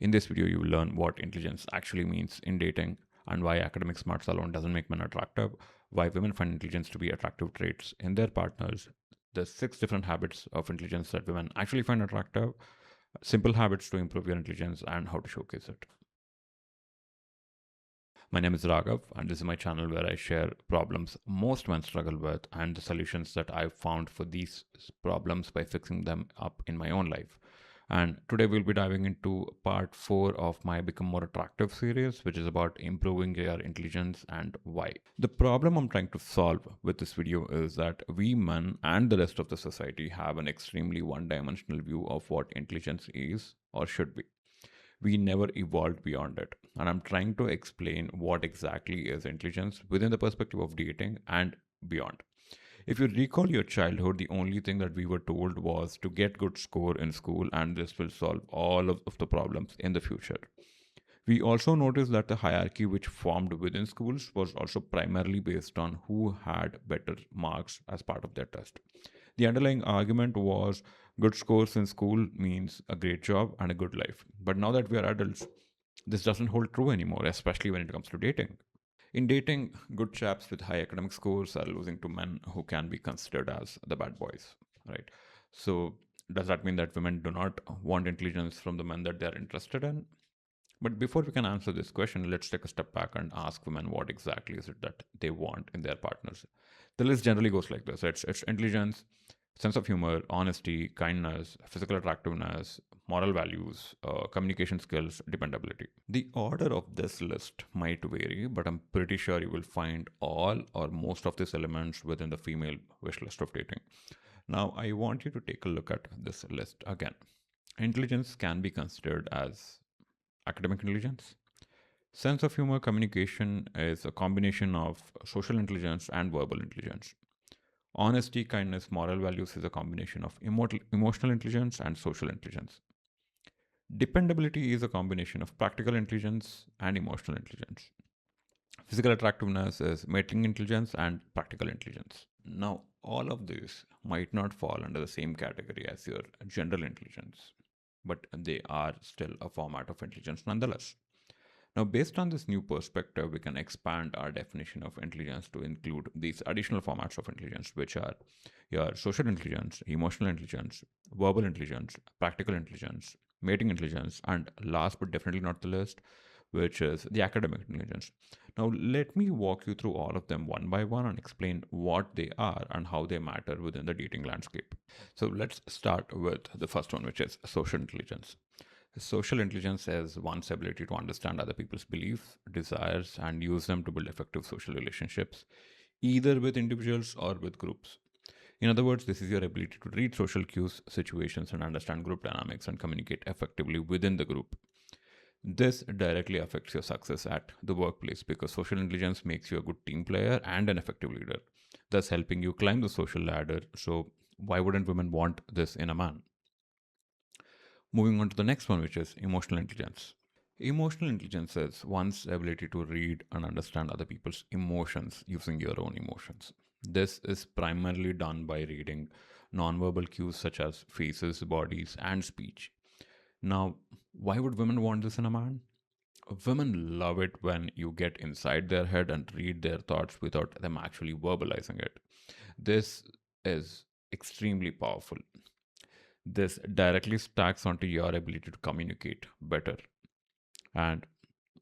In this video, you will learn what intelligence actually means in dating and why academic smarts alone doesn't make men attractive, why women find intelligence to be attractive traits in their partners, the 6 different habits of intelligence that women actually find attractive, simple habits to improve your intelligence, and how to showcase it. My name is Raghav, and this is my channel where I share problems most men struggle with and the solutions that I've found for these problems by fixing them up in my own life. And today we'll be diving into part 4 of my Become More Attractive series, which is about improving your intelligence and why. The problem I'm trying to solve with this video is that we men and the rest of the society have an extremely one dimensional view of what intelligence is or should be. We never evolved beyond it. And I'm trying to explain what exactly is intelligence within the perspective of dating and beyond. If you recall your childhood, the only thing that we were told was to get good score in school and this will solve all of the problems in the future. We also noticed that the hierarchy which formed within schools was also primarily based on who had better marks as part of their test. The underlying argument was good scores in school means a great job and a good life. But now that we are adults, this doesn't hold true anymore, especially when it comes to dating. In dating, good chaps with high academic scores are losing to men who can be considered as the bad boys, right? So, does that mean that women do not want intelligence from the men that they are interested in? But before we can answer this question, let's take a step back and ask women what exactly is it that they want in their partners. The list generally goes like this: it's intelligence, sense of humor, honesty, kindness, physical attractiveness, moral values, communication skills, dependability. The order of this list might vary, but I'm pretty sure you will find all or most of these elements within the female wish list of dating. Now, I want you to take a look at this list again. Intelligence can be considered as academic intelligence. Sense of humor communication is a combination of social intelligence and verbal intelligence. Honesty, kindness, moral values is a combination of emotional intelligence and social intelligence. Dependability is a combination of practical intelligence and emotional intelligence. Physical attractiveness is mating intelligence and practical intelligence. Now, all of these might not fall under the same category as your general intelligence, but they are still a format of intelligence nonetheless. Now, based on this new perspective, we can expand our definition of intelligence to include these additional formats of intelligence, which are your social intelligence, emotional intelligence, verbal intelligence, practical intelligence, mating intelligence, and last but definitely not the least, which is the academic intelligence. Now, let me walk you through all of them one by one and explain what they are and how they matter within the dating landscape. So, let's start with the first one, which is social intelligence. Social intelligence is one's ability to understand other people's beliefs, desires, and use them to build effective social relationships, either with individuals or with groups. In other words, this is your ability to read social cues, situations, and understand group dynamics and communicate effectively within the group. This directly affects your success at the workplace because social intelligence makes you a good team player and an effective leader, thus helping you climb the social ladder. So, why wouldn't women want this in a man? Moving on to the next one, which is emotional intelligence. Emotional intelligence is one's ability to read and understand other people's emotions using your own emotions. This is primarily done by reading nonverbal cues such as faces, bodies, and speech. Now, why would women want this in a man? Women love it when you get inside their head and read their thoughts without them actually verbalizing it. This is extremely powerful. This directly stacks onto your ability to communicate better. And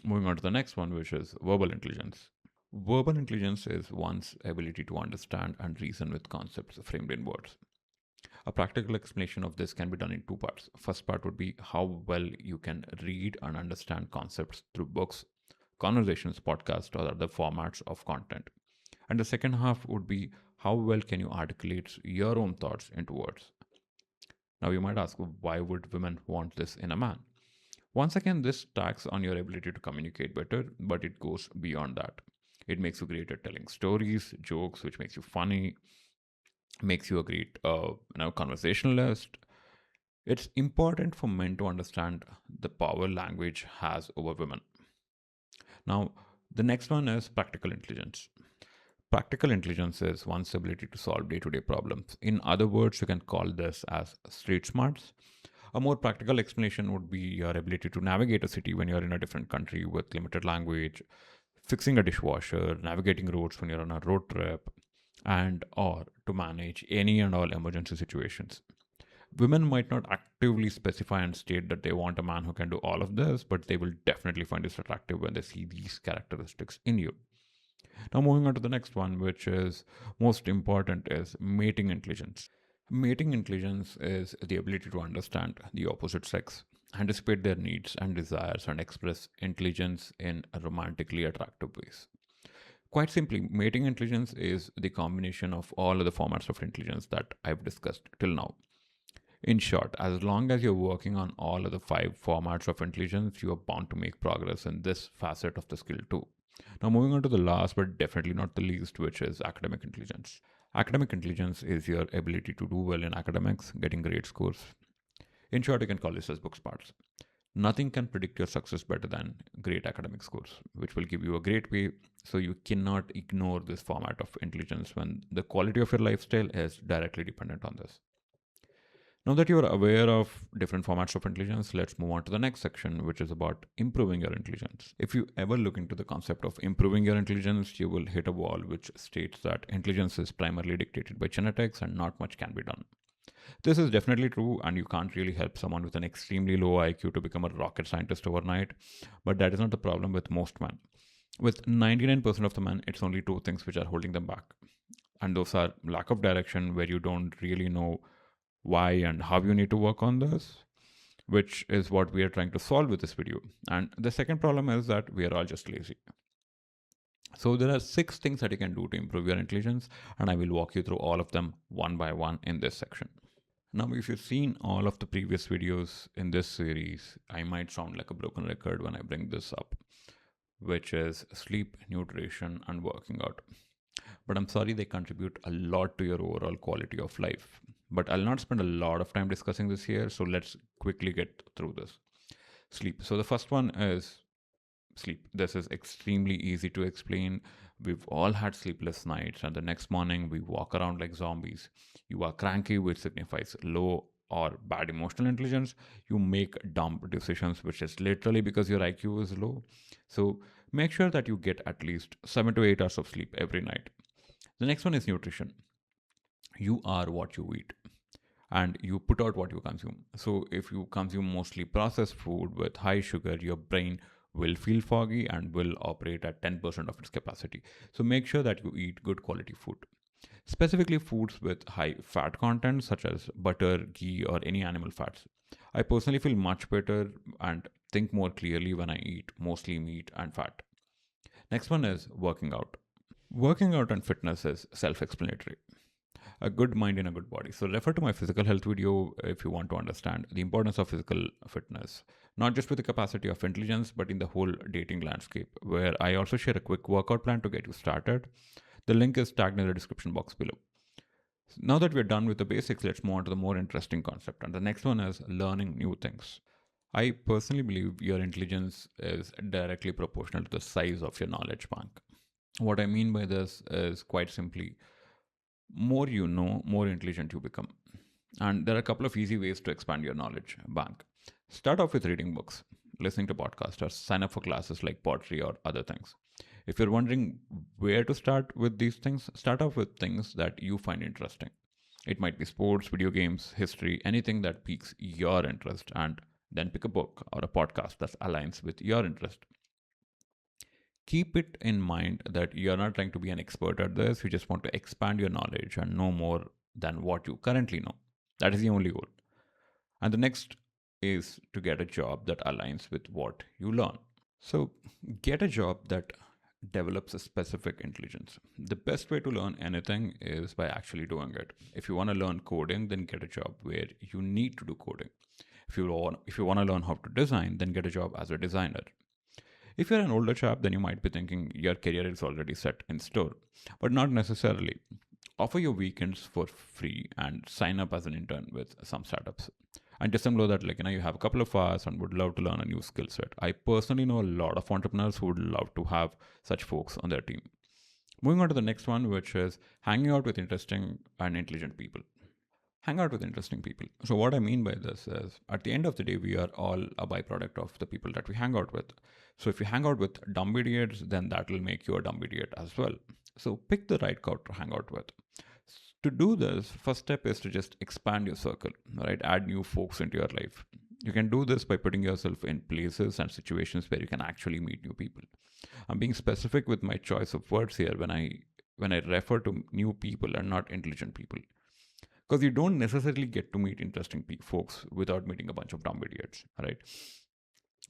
moving on to the next one, which is verbal intelligence. Verbal intelligence is one's ability to understand and reason with concepts framed in words. A practical explanation of this can be done in two parts. First part would be how well you can read and understand concepts through books, conversations, podcasts, or other formats of content. And the second half would be how well can you articulate your own thoughts into words. Now you might ask, why would women want this in a man? Once again, this stacks on your ability to communicate better, but it goes beyond that. It makes you great at telling stories, jokes, which makes you funny, makes you a great, conversationalist. It's important for men to understand the power language has over women. Now, the next one is practical intelligence. Practical intelligence is one's ability to solve day to day problems. In other words, you can call this as street smarts. A more practical explanation would be your ability to navigate a city when you're in a different country with limited language, fixing a dishwasher, navigating roads when you're on a road trip, and or to manage any and all emergency situations. Women might not actively specify and state that they want a man who can do all of this, but they will definitely find this attractive when they see these characteristics in you. Now, moving on to the next one, which is most important, is mating intelligence. Mating intelligence is the ability to understand the opposite sex, anticipate their needs and desires, and express intelligence in romantically attractive ways. Quite simply, mating intelligence is the combination of all of the formats of intelligence that I've discussed till now. In short, as long as you're working on all of the five formats of intelligence, you are bound to make progress in this facet of the skill too. Now, moving on to the last but definitely not the least, which is academic intelligence. Academic intelligence is your ability to do well in academics, getting great scores. In short, you can call this as book smarts. Nothing can predict your success better than great academic scores, which will give you a great pay. So you cannot ignore this format of intelligence when the quality of your lifestyle is directly dependent on this. Now that you are aware of different formats of intelligence, let's move on to the next section, which is about improving your intelligence. If you ever look into the concept of improving your intelligence, you will hit a wall which states that intelligence is primarily dictated by genetics and not much can be done. This is definitely true, and you can't really help someone with an extremely low IQ to become a rocket scientist overnight, but that is not the problem with most men. With 99% of the men, it's only two things which are holding them back. And those are lack of direction, where you don't really know why and how you need to work on this, which is what we are trying to solve with this video. And the second problem is that we are all just lazy. So there are 6 things that you can do to improve your intelligence, and I will walk you through all of them one by one in this section. Now, if you've seen all of the previous videos in this series, I might sound like a broken record when I bring this up, which is sleep, nutrition, and working out. But I'm sorry, they contribute a lot to your overall quality of life. But I'll not spend a lot of time discussing this here, so let's quickly get through this. Sleep. So the first one is sleep. This is extremely easy to explain. We've all had sleepless nights, and the next morning we walk around like zombies. You are cranky, which signifies low or bad emotional intelligence. You make dumb decisions, which is literally because your IQ is low. So make sure that you get at least 7 to 8 hours of sleep every night. The next one is nutrition. You are what you eat, and you put out what you consume. So if you consume mostly processed food with high sugar, your brain will feel foggy and will operate at 10% of its capacity. So make sure that you eat good quality food. Specifically foods with high fat content such as butter, ghee, or any animal fats. I personally feel much better and think more clearly when I eat mostly meat and fat. Next one is working out. Working out and fitness is self-explanatory. A good mind in a good body. So refer to my physical health video if you want to understand the importance of physical fitness, not just with the capacity of intelligence, but in the whole dating landscape, where I also share a quick workout plan to get you started. The link is tagged in the description box below. Now that we're done with the basics, let's move on to the more interesting concept. And the next one is learning new things. I personally believe your intelligence is directly proportional to the size of your knowledge bank. What I mean by this is quite simply, more you know, more intelligent you become. And there are a couple of easy ways to expand your knowledge bank. Start off with reading books, listening to podcasts, or sign up for classes like pottery or other things. If you're wondering where to start with these things, start off with things that you find interesting. It might be sports, video games, history, anything that piques your interest, and then pick a book or a podcast that aligns with your interest. Keep it in mind that you're not trying to be an expert at this, you just want to expand your knowledge and know more than what you currently know. That is the only goal. And the next is to get a job that aligns with what you learn. So, get a job that develops a specific intelligence. The best way to learn anything is by actually doing it. If you want to learn coding, then get a job where you need to do coding. If you want to learn how to design, then get a job as a designer. If you're an older chap, then you might be thinking your career is already set in stone, but not necessarily. Offer your weekends for free and sign up as an intern with some startups. And just know that you have a couple of hours and would love to learn a new skill set. I personally know a lot of entrepreneurs who would love to have such folks on their team. Moving on to the next one, which is hanging out with interesting and intelligent people. Hang out with interesting people. So, what I mean by this is at the end of the day, we are all a byproduct of the people that we hang out with. So, if you hang out with dumb idiots, then that will make you a dumb idiot as well. So, pick the right crowd to hang out with. To do this, first step is to just expand your circle, right? Add new folks into your life. You can do this by putting yourself in places and situations where you can actually meet new people. I'm being specific with my choice of words here when I refer to new people and not intelligent people, because you don't necessarily get to meet interesting folks without meeting a bunch of dumb idiots, right?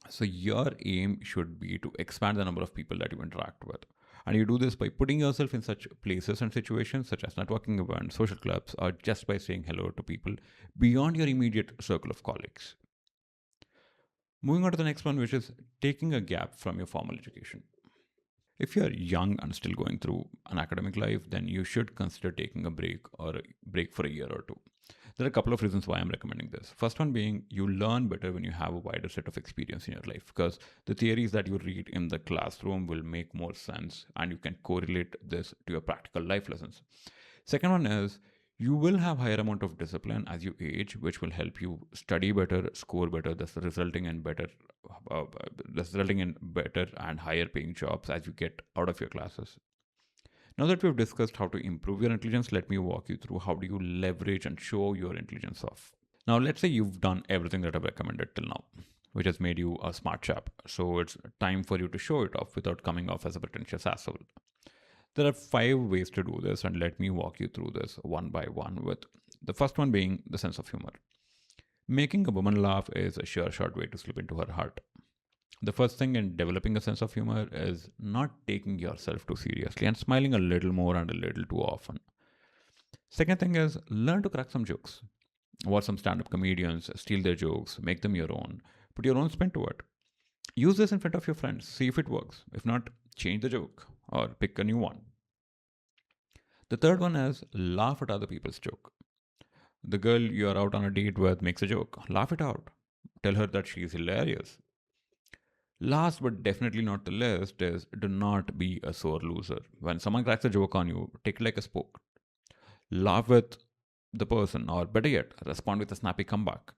So your aim should be to expand the number of people that you interact with. And you do this by putting yourself in such places and situations such as networking events, social clubs, or just by saying hello to people beyond your immediate circle of colleagues. Moving on to the next one, which is taking a gap from your formal education. If you're young and still going through an academic life, then you should consider taking a break or a break for a year or two. There are a couple of reasons why I'm recommending this. First one being you learn better when you have a wider set of experience in your life, because the theories that you read in the classroom will make more sense and you can correlate this to your practical life lessons. Second one is you will have higher amount of discipline as you age, which will help you study better, score better, thus uh, resulting in better and higher paying jobs as you get out of your classes. Now that we've discussed how to improve your intelligence, let me walk you through how do you leverage and show your intelligence off. Now, let's say you've done everything that I've recommended till now, which has made you a smart chap. So it's time for you to show it off without coming off as a pretentious asshole. There are 5 ways to do this, and let me walk you through this one by one, with the first one being the sense of humor. Making a woman laugh is a sure short way to slip into her heart. The first thing in developing a sense of humor is not taking yourself too seriously and smiling a little more and a little too often. Second thing is learn to crack some jokes. Watch some stand up comedians, steal their jokes, make them your own, put your own spin to it. Use this in front of your friends, see if it works. If not, change the joke or pick a new one. The third one is laugh at other people's joke. The girl you're out on a date with makes a joke, laugh it out. Tell her that she's hilarious. Last but definitely not the least is do not be a sore loser. When someone cracks a joke on you, take it like a spoke. Laugh with the person, or better yet, respond with a snappy comeback.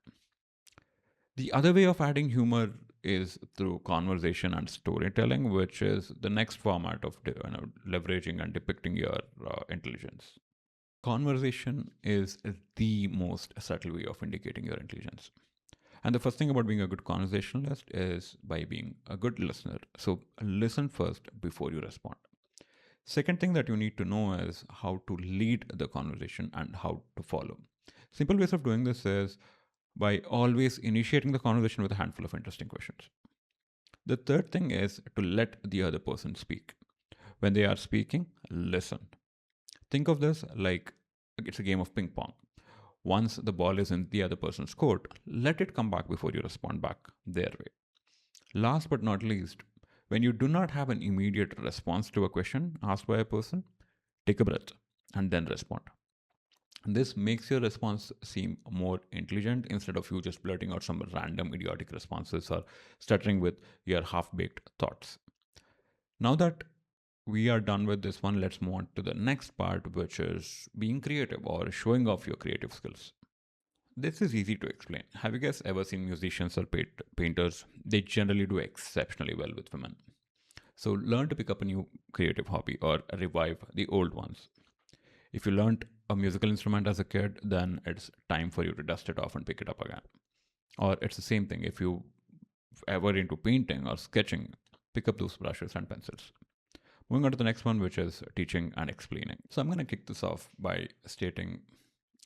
The other way of adding humor is through conversation and storytelling, which is the next format of leveraging and depicting your intelligence. Conversation is the most subtle way of indicating your intelligence. And the first thing about being a good conversationalist is by being a good listener. So listen first before you respond. Second thing that you need to know is how to lead the conversation and how to follow. Simple ways of doing this is by always initiating the conversation with a handful of interesting questions. The third thing is to let the other person speak. When they are speaking, listen. Think of this like it's a game of ping pong. Once the ball is in the other person's court, let it come back before you respond back their way. Last but not least, when you do not have an immediate response to a question asked by a person, take a breath and then respond. This makes your response seem more intelligent instead of you just blurting out some random idiotic responses or stuttering with your half baked thoughts. Now that we are done with this one, let's move on to the next part, which is being creative or showing off your creative skills. This is easy to explain. Have you guys ever seen musicians or painters? They generally do exceptionally well with women. So learn to pick up a new creative hobby or revive the old ones. If you learned a musical instrument as a kid, then it's time for you to dust it off and pick it up again. Or it's the same thing if you ever into painting or sketching, pick up those brushes and pencils. Moving on to the next one, which is teaching and explaining. So I'm going to kick this off by stating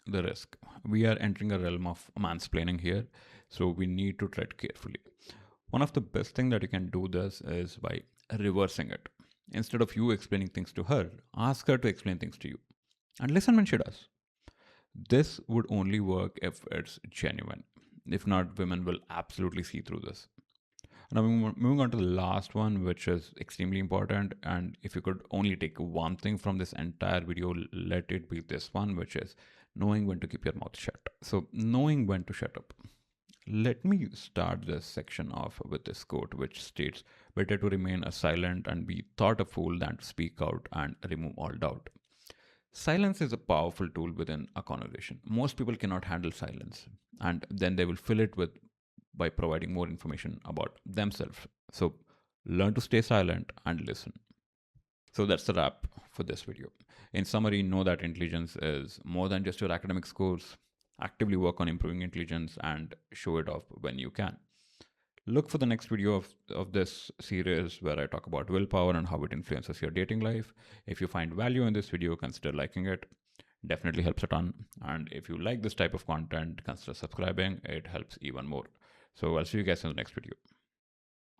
the risk. We are entering a realm of mansplaining here, so we need to tread carefully. One of the best things that you can do this is by reversing it. Instead of you explaining things to her, ask her to explain things to you. And listen when she does. This would only work if it's genuine. If not, women will absolutely see through this. Now, moving on to the last one, which is extremely important. And if you could only take one thing from this entire video, let it be this one, which is knowing when to keep your mouth shut. So, knowing when to shut up. Let me start this section off with this quote, which states, better to remain silent and be thought a fool than to speak out and remove all doubt. Silence is a powerful tool within a conversation. Most people cannot handle silence, and then they will fill it with by providing more information about themselves. So learn to stay silent and listen. So that's the wrap for this video. In summary, know that intelligence is more than just your academic scores. Actively work on improving intelligence and show it off when you can. Look for the next video of this series where I talk about willpower and how it influences your dating life. If you find value in this video, consider liking it. Definitely helps a ton. And if you like this type of content, consider subscribing. It helps even more. So I'll see you guys in the next video.